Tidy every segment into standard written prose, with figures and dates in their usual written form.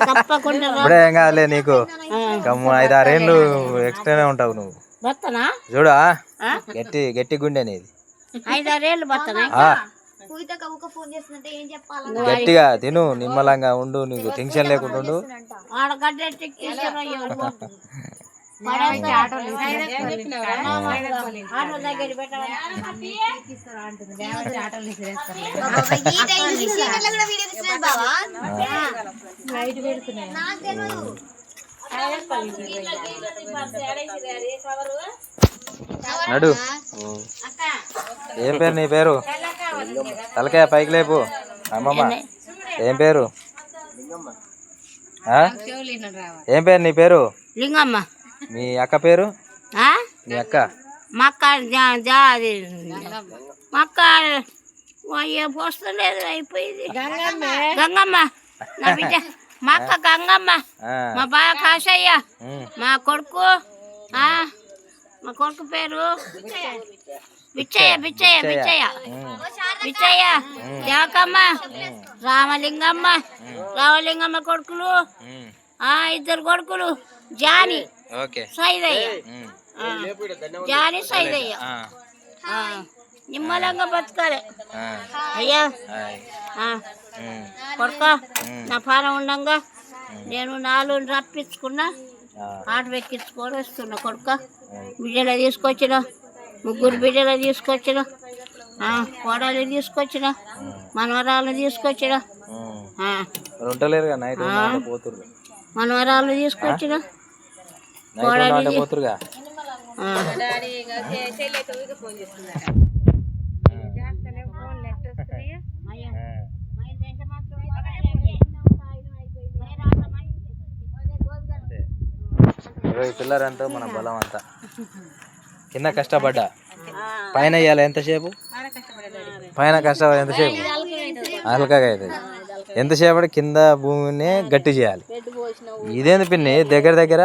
తప్పకుండా ఇప్పుడే ఏం కాదులే నీకు 5-6 ఏళ్ళు ఎక్స్ట్రానే ఉంటావు నువ్వు. చూడా గట్టి గట్టి గుండె అనేది. 5-6 ఏళ్ళు గట్టిగా తిను, నిమ్మలంగా ఉండు, నీకు టెన్షన్ లేకుండా ఉండు. నడు. ఏం పేరు నీ పేరు? తలకాయ పైకి లేపు. అమ్మమ్మ ఏం పేరు? ఏం పేరు నీ పేరు? లింగమ్మ. మీ అక్క పేరు? మీ అక్క మా అక్క పోస్తలేదు, అయిపోయింది. గంగమ్మ నా బిడ్డ. మా అక్క గంగమ్మ, మా బావ కాశయ్య, మా కొడుకు పేరు బిచ్చయ్య. దేవకమ్మ, రామలింగమ్మ కొడుకులు, 2 కొడుకులు, జాని సైదయ్య. నిమ్మలంగా బతకాలి అయ్యా. కొడుక నా పానం ఉండంగా నేను 4 రప్పించుకున్నా, ఆటో ఎక్కించుకొని వస్తున్నా. కొడుక బిడ్డలు తీసుకొచ్చిన, 3 బిడ్డలు తీసుకొచ్చిన, కోడలు తీసుకొచ్చిన, మనవరాలు తీసుకొచ్చిన, మనవరాలు తీసుకొచ్చిన, కోడలు పిల్లరంతా మన బలం అంతా. కింద కష్టపడ్డా, పైన ఇవ్వాలి ఎంతసేపు? పైన కష్టపడి ఎంతసేపు అలకగా అవుతుంది. ఎంతసేపటి కింద భూమిని గట్టి చేయాలి. ఇదేంది పిన్ని దగ్గర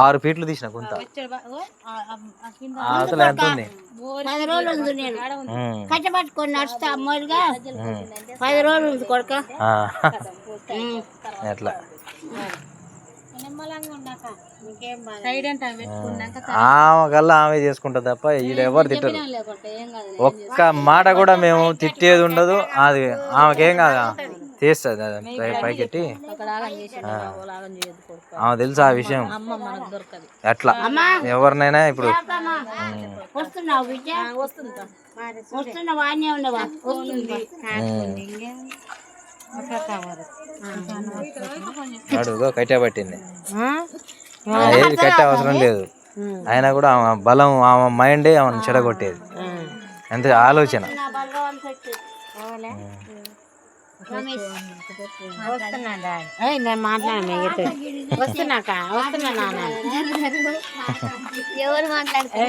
6 ఫీట్లు తీసిన కొంత. అసలు ఎంత ఉంది? 10 రోజులు ఉంది. నేను కష్టపట్టుకొని నడుస్తా అమ్మాయిలుగా 10 రోజులు ఉంది కొడుక. ఎట్లా ఆమె చేసుకుంటా తప్ప ఈడెవరు తిట్టరు. ఒక్క మాట కూడా మేము తిట్టేది ఉండదు. అది ఆమెకేం కాదు, తీస్తుంది అది పైకెట్టి. ఆమె తెలుసు ఆ విషయం. ఎట్లా ఎవరినైనా ఇప్పుడు అడుగు కట్టె పట్టింది. ఏది కట్టే అవసరం లేదు. అయినా కూడా ఆమె బలం, ఆమె మైండే ఆమెను చెడగొట్టేది. ఎంత ఆలోచన. ఎవరు మాట్లాడుతున్నారు?